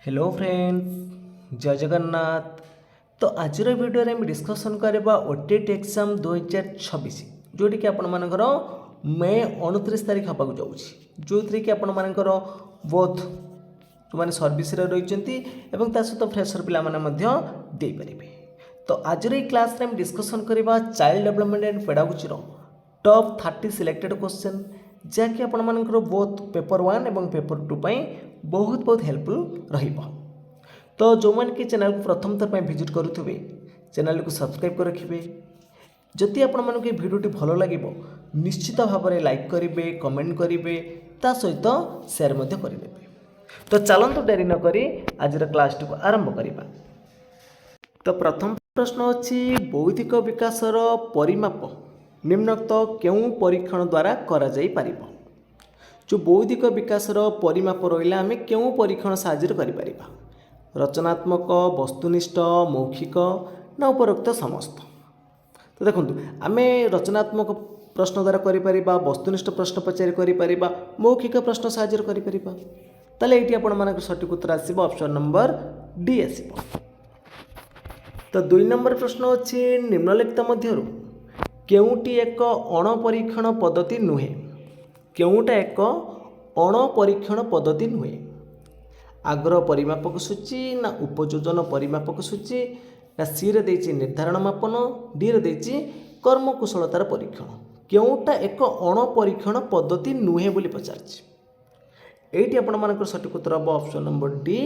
Hello friends, जय जगन्नाथ। तो आज वीडियो में डिस्कसन करवा ओटीटी एग्जाम 2026 जोटी कि आपण मानकर मे 29 तारीख हवा जाऊँगी, जो थी कि आपण मानकर बोथ जो मैंने सर्विस रही सहित फ्रेशर पे पारे। तो आज क्लास में डिस्कसन करवा child development and pedagogy top 30 selected question जहाँकि आपण मानकर बोथ पेपर 1 और पेपर 2 बहुत हेल्पफुल रहिबो। तो जो मैंने कि चैनल को प्रथम थर विजिट करुवे चैनल को सब्सक्राइब कर रखिए। जदि आपण मानक भिडियोटी भल लगे निश्चित भाव में लाइक करेंगे, कमेंट करेंगे, ता सहित शेयर करेंगे। तो चलतु डेरी नक आज क्लास टी आरंभ करवा। तो प्रथम प्रश्न अच्छी बौद्धिक विकासर परिमाप निम्नोक्त केउं परीक्षण द्वारा करा जाई पारिबो। जो बौद्धिक विकासर परिमाप रहा आम केउं परीक्षण साहाय्य करिपारिबा, रचनात्मक, वस्तुनिष्ठ, मौखिक ना उपरोक्त समस्त। तो देखो आम रचनात्मक प्रश्न द्वारा करिपारिबा, वस्तुनिष्ठ प्रश्न पचारि करिपारिबा, मौखिक प्रश्न साहाय्य करिपारिबा। ताले एटी आपण मानक सटीक उत्तर आसीबो ऑप्शन नंबर डी आसीबो। तो 2 नंबर प्रश्न अच्छी निम्नलिखित मध्यरु केउंटी एक अणपरीक्षण पद्धति नुहे। केउंटा एक अणपरीक्षण पद्धति नुहे? आग्रह परिमापक सूची ना उपयोजन परिमापक सूची ना सी रे देछि निर्धारण मापन, डी रे देछि कर्मकुशलतार परीक्षण। केउंटा एक अणपरीक्षण पद्धति नुहे बोली पचारछि। एटी आपण मानकर सटीक उत्तर हम ऑप्शन नंबर डी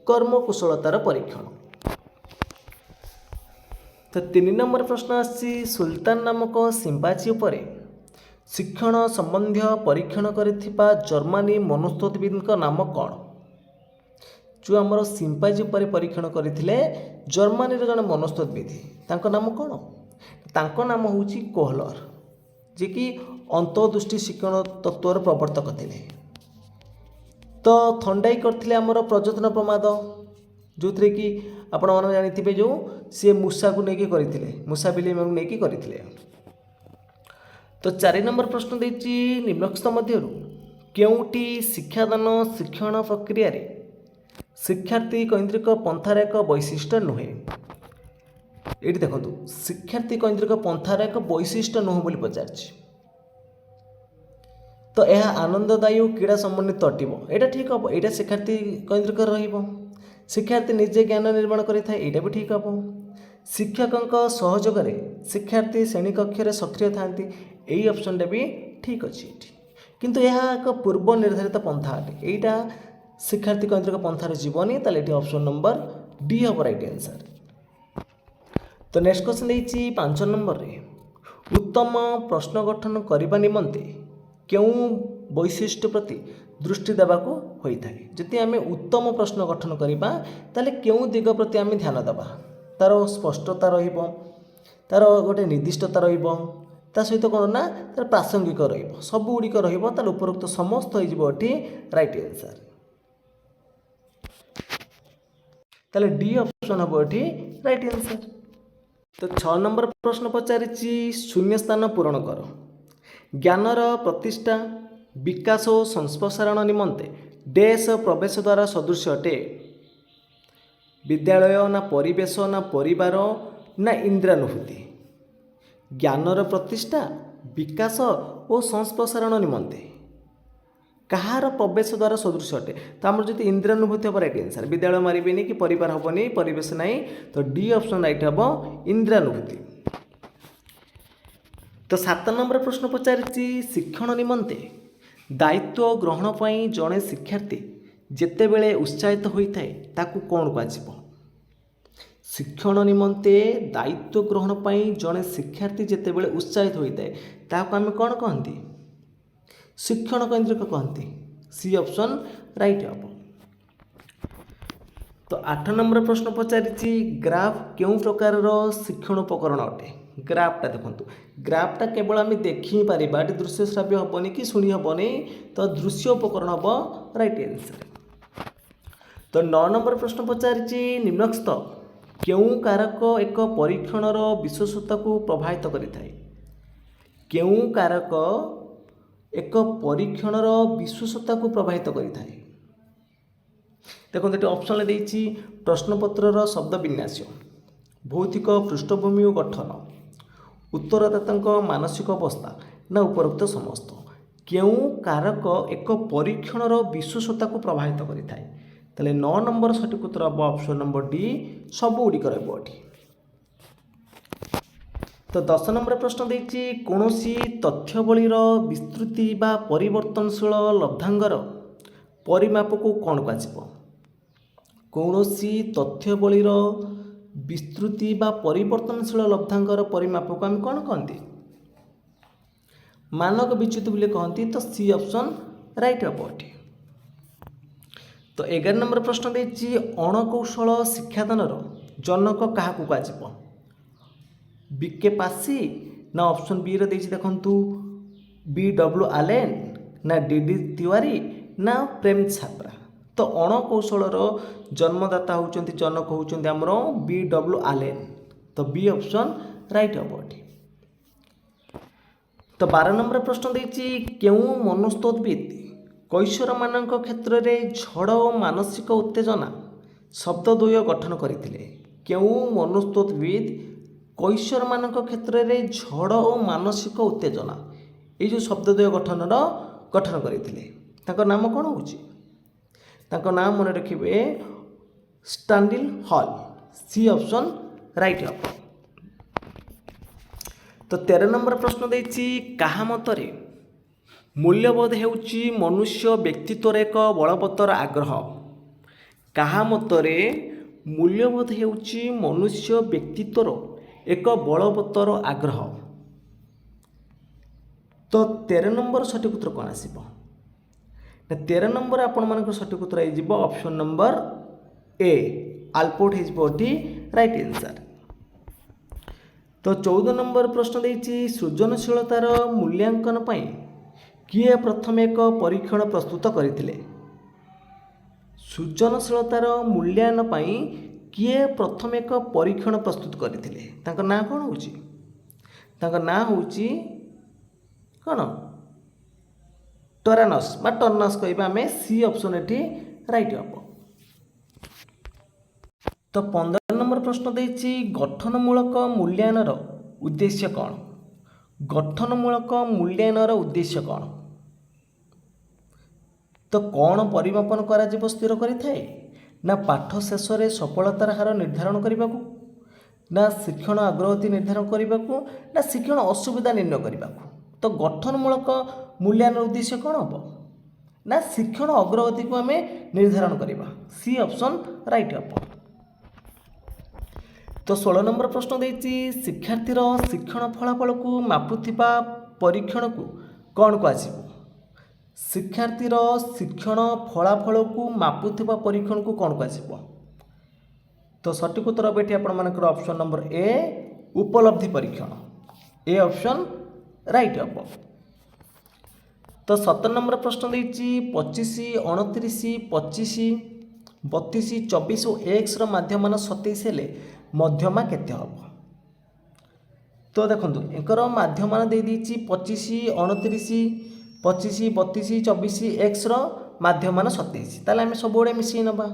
कर्मकुशलतार परीक्षण। तो 3 नंबर प्रश्न आसी सुल्तान नामक सिंपाजी उपरे शिक्षण संबंधी परीक्षण करिथिबा जर्मनी मनस्तत्वविद नाम कौन? जो आमर सिंपाजी उपरे परीक्षण करथिले जर्मनी जन मनस्तत्वविद तांको नाम कौन? तांको नाम होची कोहलर, जे कि अंतर्दृष्टि शिक्षण तत्वर प्रवर्तक थिले। तो थंडाई करथिले आमर प्रजोतन प्रमाद, जो थे कि आपण मैंने जानी जो सी मूषा को लेकिन करते मूषा बिली नहीं करते। तो 4 नंबर प्रश्न देछि निम्नलिखित मध्यरु केउंटी शिक्षादान शिक्षण प्रक्रिया रे शिक्षार्थी केन्द्रिक पंथार एक वैशिष्ट्य नुहे। ये देखो शिक्षार्थी केन्द्रिक पंथार एक वैशिष्ट्य नुह बोली पचारछि। तो यह आनंददायी क्रीड़ा संबंधित अटिब, यहाँ ठीक हम। यहाँ शिक्षार्थी केन्द्रिक रहिबो। शिक्षार्थी निजे ज्ञान निर्माण करें, यहाँ भी ठीक हम। शिक्षकों सहयोग शिक्षार्थी श्रेणी कक्ष सक्रिय था, यही ऑप्शन भी ठीक अच्छे। किंतु यह एक पूर्व निर्धारित पंथा अटे, यहाँ शिक्षार्थी केन्द्रिक पंथार जीवनी, ये ऑप्शन नंबर डी हम राइट आंसर। तो नेक्स्ट क्वेश्चन देखिए 5 नंबर रे उत्तम प्रश्न गठन करने निमंते क्यों वैशिष्ट्य प्रति दृष्टि देवाको होता है। जदि आम उत्तम प्रश्न गठन करवा ताले क्यों दिग प्रति आम ध्यान देवा, तार स्पष्टता रहिबो, तार गोटे निर्दिष्टता रहिबो, ता सहित कौन ना तार प्रासंगिक रहिबो, सब गुड़िक रहिबो, तार उपरोक्त समस्त हो राइट आंसर। ताले डी ऑप्शन हम ये राइट आंसर। तो 6 नंबर प्रश्न पचारिछि शून्य स्थान पूरण कर। ज्ञानर प्रतिष्ठा विकास और संप्रसारण निमंते देश प्रवेश द्वारा सदृश अटे। विद्यालय ना परिवेश ना परिवार ना इंद्रानुभूति। ज्ञानर प्रतिष्ठा विकास और संप्रसारण निमंते कहार प्रवेश द्वारा सदृश अटे? तो आम जो इंद्रानुभूति हम राइट आंसर। विद्यालय मारे कि परिवार हेनी, परिवेश ना, तो डी ऑप्शन राइट हम इंद्रानुभूति। तो 7 नंबर प्रश्न पचारिछि शिक्षण निमंते दायित्व ग्रहण पई जड़े शिक्षार्थी जेतेबेले उत्साहित होइथाय ताकू कौन कह? शिक्षण निमंते दायित्व ग्रहण पई जड़े शिक्षार्थी जेतेबेले उत्साहित होइथाय ताकू आम कौन कहती? शिक्षण केन्द्रिक कहती। सी ऑप्शन राइट हम। तो 8 नंबर प्रश्न पचारिछि ग्राफ क्यों प्रकार शिक्षण उपकरण अटे? ग्राफटा देखो, ग्राफटा केवल आम देखी पारिबा, दृश्य श्राव्य हेनी कि शुणी हेनी, तो दृश्य उपकरण हम राइट आंसर। तो 9 नंबर प्रश्न पचारिछि निम्नलिखित क्यों कारक एक परीक्षणर विश्वसनीयता को प्रभावित करिथाय? क्यों कारक एक परीक्षणर विश्वसनीयता को प्रभावित करिथाय? देखो ये ऑप्शन देती प्रश्नपत्र शब्द विन्यास, भौतिक पृष्ठभूमि और गठन, उत्तरदाता मानसिक अवस्था ना उपरोक्त समस्त क्यों कारक एक परीक्षण विश्वसता को प्रभावित करें। ताले 9 नंबर सठिक उत्तर हम ऑप्शन नंबर डी सबुगुड़िक रही। तो 10 नंबर प्रश्न देती कौन तथ्यबलीर विस्तृति बा परिवर्तनशील लब्धांगर परिमाप को कौन कह, कौन तथ्यबलीर विस्तृति बा परिवर्तनशील लब्धांगर परिमाप को आम कौन कहते, मानक विच्युत बोले कहती। तो सी ऑप्शन राइट हम ये। तो 11 नंबर प्रश्न देती अणकौशल शिक्षादानर जनक क्या कह, बीके पासी ना ऑप्शन बी रे देखु BW आलेन ना DD तिवारी ना प्रेम छात्रा। तो अणकौशलर जन्मदाता होती जनक होती आमर BW आलेन। तो बी ऑप्शन राइट हम ये। तो 12 नंबर प्रश्न देती क्यों मनस्तोद्विद कैशोर मान क्षेत्र में झड़ और मानसिक उत्तेजना शब्दद्वय गठन करते, क्यों मनस्तोद्विद कैशोर मान क्षेत्र में झड़ और मानसिक उत्तेजना ये जो शब्दद्वय गठन करते नाम कौन हो, नाम मन रखिए स्टांडिल हॉल। सी ऑप्शन राइट हम। तो 13 नंबर प्रश्न देती क्या मतरे मूल्यबोध हेउची मनुष्य व्यक्तित्वर एक बलवत्तर आग्रह, क्या मतरे मूल्यबोध हेउची मनुष्य व्यक्तित्वर एक बलवत्तर आग्रह। तो 13 नंबर सठिक उत्तर कौन आसब, 13 नंबर आपण मान सठिक उत्तर हो ऑप्शन नंबर ए आल्पोर्ट होती राइट आंसर। तो 14 नंबर प्रश्न देती सृजनशीलतार मूल्यांकन पाई किए प्रथम एक परीक्षण प्रस्तुत करते, सृजनशीलतार मूल्यांकन पाई किए प्रथम एक परीक्षण प्रस्तुत करते, ना कौन हो, ना हूँ कौन टरानस बा टर्नस कहवा आम सी ऑप्शन ये राइट हम। तो 15 नंबर प्रश्न देती गठनमूलक मूल्यांकन उद्देश्य कौन, गठनमूलक मूल्यांकन उद्देश्य कौन। तो कौन परिमापन करा स्थिर करें ना पाठ शेष में सफलतार हार निर्धारण करने को, ना शिक्षण अग्रगति निर्धारण करने को, ना शिक्षण असुविधा निर्णय करने को। तो गठनमूलक मूल्यांकन उद्देश्य कौन हम ना शिक्षण अग्रगति को आम निर्धारण करवा। सी ऑप्शन राइट हम। तो 16 नंबर प्रश्न देती शिक्षार्थीर शिक्षण फलाफल को मापुथिबा परीक्षण को कौन कह, शिक्षार्थीर शिक्षण फलाफल को मापुथिबा परीक्षण को कौन कह। तो सठिक उत्तर बैठी आपर ऑप्शन नंबर ए उपलब्धि परीक्षण, ए ऑप्शन राइट हम। तो 17 नंबर प्रश्न देती 25, 29, 25, 32, 24 और एक्स माध्यम 27 हेले मध्यमा केते हम। तो देखो एकर माध्यम दे देती 25, 29, 25, 32, 24 एक्स माध्यम 27, ताले आम सब गुड़े मिसई नवा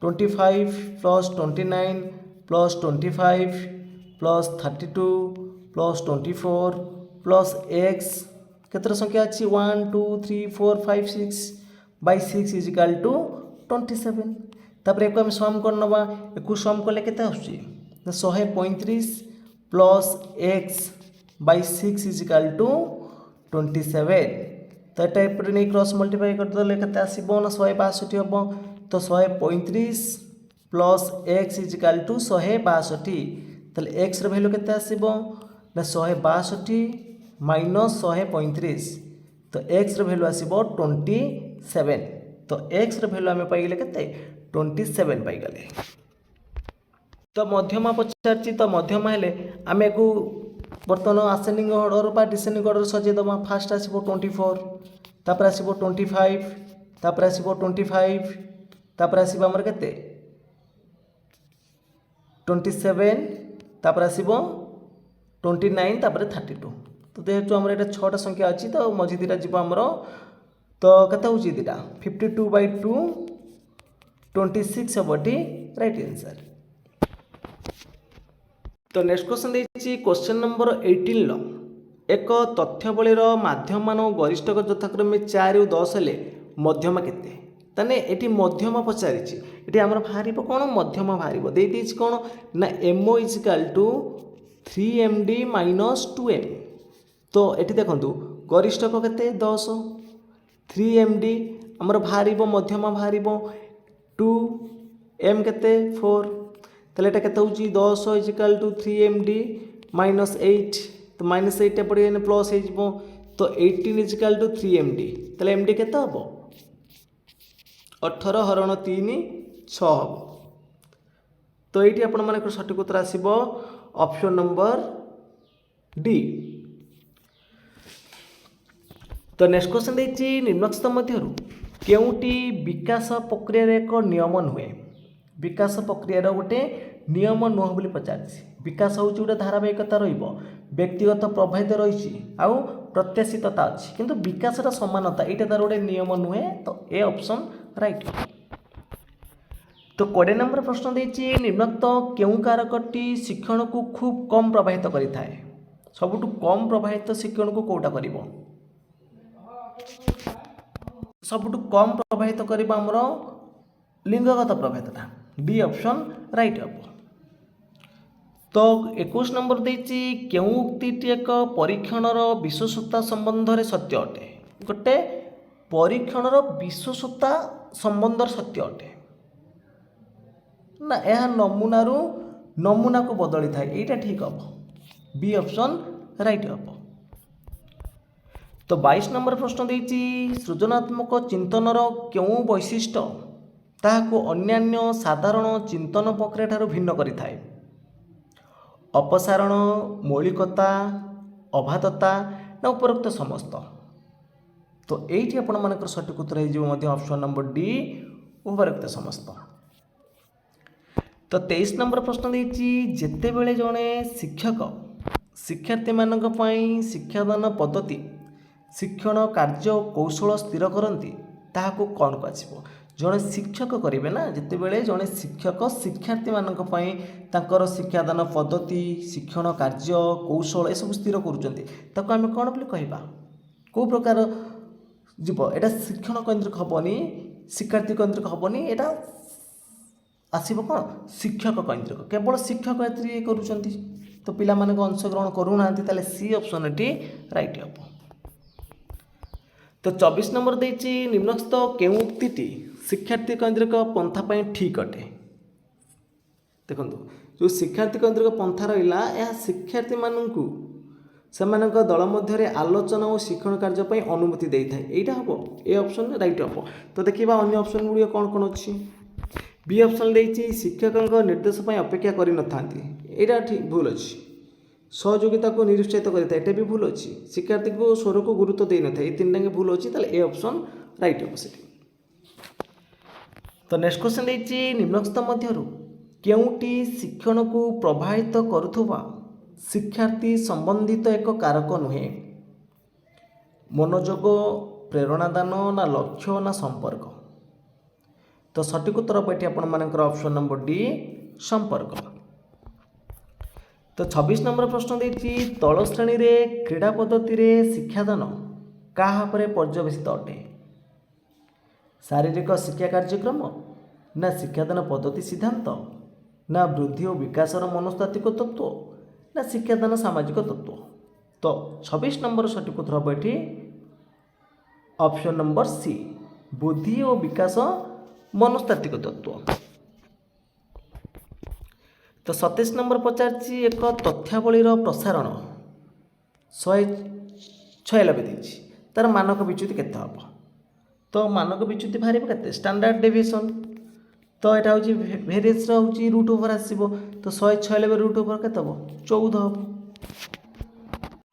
25 plus 29 plus 25 plus 32 plus 24 plus x केतर संख्या अच्छी 1 2 3 4 5 6 बाई 6 इज इक्वल टू 27। तापर एक सम कर नवा, एक सम कले केते आसुची 135 plus x by 6 is equal to 27। तो ये नहीं क्रॉस मल्टीप्लाई करदे केते आसीबो ना 162 हम। तो 135 plus x is equal to 162, ताले एक्स वैल्यू केते आसीबो ना 162 माइनस 135, तो एक्स वैल्यू आसीबो 27। तो एक्स वैल्यू आम पाइले केते 27 पाइगले। तो मध्यमा पचार, तो मध्यमा हेले आम को बर्तमान आसेंडिंग ऑर्डर बा डिसेंडिंग ऑर्डर सजेदेमा। फास्ट आसीबो 24, तापर आसीबो 25, तापर आसीबो 25, तापर आसीबो हमर केते 27, तापर आसीबो 29, तापर 32। तो जेहेतु आमर एटा 6टा संख्या अच्छी, तो मझी दुटा जीव आमर। तो केते होची दुटा 52/2 26 हम एटी राइट आंसर। तो नेक्स्ट क्वेश्चन देखिए क्वेश्चन नंबर 18 एक तथ्यावलीर माध्यमान गरिष्ठक यथाक्रमे 4 ରୁ 10 हेले मध्यमा केते ताने एटी मध्यमा पचारि एटी आमर बाहर कौन मध्यमा बाहर दे कौन ना MO = 3MD - 2M। तो ये देखो गरिष्ठक केते 10 3MD आमर बाहर मध्यमा बाहर 2M केते 4 ताले एटा केते होची 10 = 3MD - 8 तो -8 पड़े प्लस हो तो 18 = 3MD ताले MD केते हम 18 हरण 3 6 हम। तो ये आपण मान सठिक उत्तर आसब ऑप्शन नंबर डी। तो नेक्स्ट क्वेश्चन देखिए निम्नलिखित मध्य केउटी विकास प्रक्रिया एक नियम नुहे विकास प्रक्रियार गोटे नियम नुह बोली पचार विकास हूँ गोटे धारावाहिकता व्यक्तिगत प्रभावित रही आउ प्रत्याशितता अच्छी किंतु विकासर समानता यहाँ तार गोटे नियम नुहे तो ए ऑप्शन राइट। तो 20 नंबर प्रश्न देती निम्नलिखित केउं कारकटी शिक्षण को खूब कम प्रभावित करें सबुठु कम प्रभावित शिक्षण को कौटा कर सबुठु कम प्रभावित करवा आमर लिंगगत प्रभेदता डी ऑप्शन राइट हम। तो 21 नंबर देती केउं उक्तिटी एक परीक्षणर विश्वसता संबंध में सत्य अटे गोटे परीक्षणर विश्वसता संबंध सत्य अटे ना यह नमूनारू नमूना को बदली थाए यहाँ ठीक हम बी ऑप्शन राइट हम। तो 22 नंबर प्रश्न देती सृजनात्मक चिंतनर केउं वैशिष्ट्य ताहाको अन्यान्य साधारण चिंतन प्रक्रिया ठारू भिन्न करिथाए अपसारण मौलिकता अबाधता ना उपरोक्त समस्त। तो यही आपण मानकर सठिक उत्तर हो ऑप्शन नंबर डी उपरोक्त समस्त। तो 23 नंबर प्रश्न देती जेते बेले जड़े शिक्षक शिक्षार्थी मानक पई शिक्षादान पद्धति शिक्षण कार्य कौशल स्थिर करती ताहाको कौन कह जड़े शिक्षक करेंगे ना जिते बड़े जड़े शिक्षक शिक्षार्थी मानक पई तांकर शिक्षादान पद्धति शिक्षण कार्य कौशल ये सब स्थिर करुँच आम कौन बोली कहवा कौ प्रकार जीव एटा शिक्षण केन्द्रिक हेनी शिक्षार्थी केन्द्रिक हेनी एटा आसब कौन शिक्षक केन्द्रिक केवल शिक्षक ये करुँच तो पिला माने अंशग्रहण करूना सी ऑप्शन टी राइट हम। तो 24 नंबर देती निम्नलिखित केउं उक्तिटी शिक्षार्थी केन्द्रिक पंथा पाई ठीक अटे देखो जो शिक्षार्थी केन्द्रिक पंथा रहा यह शिक्षार्थी मानू से दल मध्य आलोचना और शिक्षण कार्य पर अनुमति दे था यहाँ हम ए ऑप्शन राइट हम। तो देखा अन्य ऑप्शन गुड़िक कौन कौन अच्छी बी ऑप्शन देती शिक्षकों निर्देश पर अपेक्षा कर यहाँ ठीक भूल अच्छी सहयोगिता को निरुत्साहित करता है भी भूल अच्छी शिक्षार्थी को स्वर को गुरुत्व दे न था ये तीन टाइम भूल अच्छी ए ऑप्शन राइट हम से। तो नेक्स्ट क्वेश्चन देती निम्नलिखित मध्य केउटी शिक्षण को प्रभावित करुवा शिक्षार्थी संबंधित एक कारक नुहे मनोयोग प्रेरणादान ना लक्ष्य ना संपर्क। तो सठिक उत्तर पे आपण मानकर ऑप्शन नंबर डी संपर्क। तो 26 नंबर प्रश्न देती तल श्रेणी रे क्रीड़ा पद्धति रे शिक्षादान क्या पर्यवेसित अटे शारीरिक शिक्षा कार्यक्रम ना शिक्षादान पद्धति सिद्धांत ना वृद्धि और विकास मनस्तात्विक तत्व ना शिक्षादान सामाजिक तत्व। तो 26 नंबर सठिक उत्तर हम ये ऑप्शन नंबर सी बुद्धि और विकास मनस्तात्विक तत्व। तो 27 नंबर पचार एक तथ्यावलीर प्रसारण 196 देती तार मानक विच्युति केते हम। तो मानक विच्युति बाहर के स्टैंडर्ड डेविएशन तो यहाँ हूँ भेरिएंस हूँ रूट ओवर आसो तो 196 रूट ओवर के 14 हम।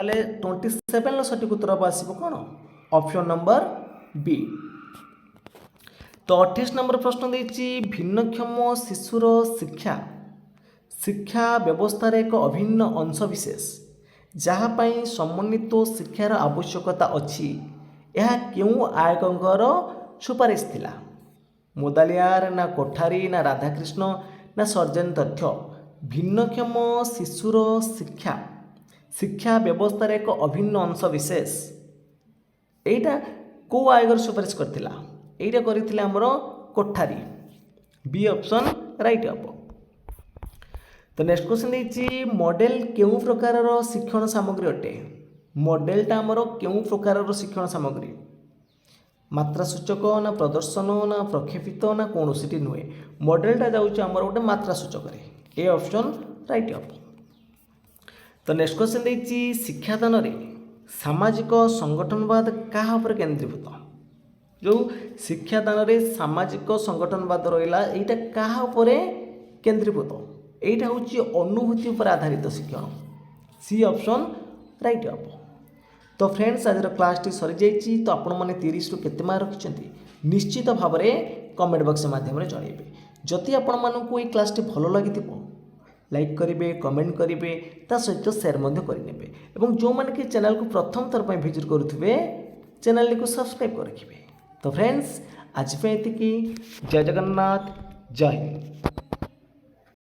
27 सठिक उत्तर हम आसो कौन ऑप्शन नंबर बी। तो 28 नंबर प्रश्न देती भिन्नक्षम शिशुर शिक्षा शिक्षा व्यवस्थार एक अभिन्न अंश विशेष जहाँपाई समन्वित शिक्षार आवश्यकता अच्छी यह क्यों आयोगकर सुपारिश थिला ମୁଦାଲିଆର ନା କୋଠାରୀ ନା ରାଧାକୃଷ୍ଣ ନା ସର୍ଜେନ ତଥ୍ୟ ଭିନ୍ନକ୍ଷମ ଶିଶୁର ଶିକ୍ଷା ବ୍ୟବସ୍ଥାର ଏକ ଅଭିନ୍ନ ଅଂଶ ବିଶେଷ। এইটা কেউ আয়োগর সুপারিশ করে এইটা করে আমার কোঠারি বি অপশন রাইট হব। তো নেক্সট কোশ্চেন দিয়েছি মডেল কেউ প্রকারর শিক্ষণ সামগ্রী অটে। মডেলটা আমার কেউ প্রকারর শিক্ষণ সামগ্রী মাত্রা সূচক না প্রদর্শন না প্রক্ষেপিত না কৌশিটি নুহে মডেলটা যাচ্ছে আমার গোটে মাত্রা সূচকরে এ অপশন রাইট হব। তো নেক্সট কোশ্চেন দিয়েছি শিক্ষাদানরে সামাজিক সংগঠনবাদ কাহা উপরে কেন্দ্রীভূত যে শিক্ষাদানরে সামাজিক সংগঠনবাদ রহিলা এইটা কাহা উপরে কেন্দ্রীভূত এইটা হচ্ছে অনুভূতি উপরে আধারিত শিক্ষণ সি অপশন রাইট হব। তো ফ্রেন্ডস আজর ক্লাসটি সরি যাইছি তো আপন মানে 30 রু কেতে মার্ক রখিছন্তি নিশ্চিত ভাবে কমেন্ট বক্স মাধ্যমে জଣାইবে। যদি আপন মানকু এই ক্লাসটি ভালো লাগিথিব লাইক করিবে কমেন্ট করিবে তা সহিত সেয়ার মধ্যে করিনেবে এবং যে কি চ্যানেল को प्रथम थर पर विजिट करुवे चैनल को सब्सक्राइब कर रखिए। तो फ्रेंड्स आज पे एतिकी जय जगन्नाथ जय हिंद।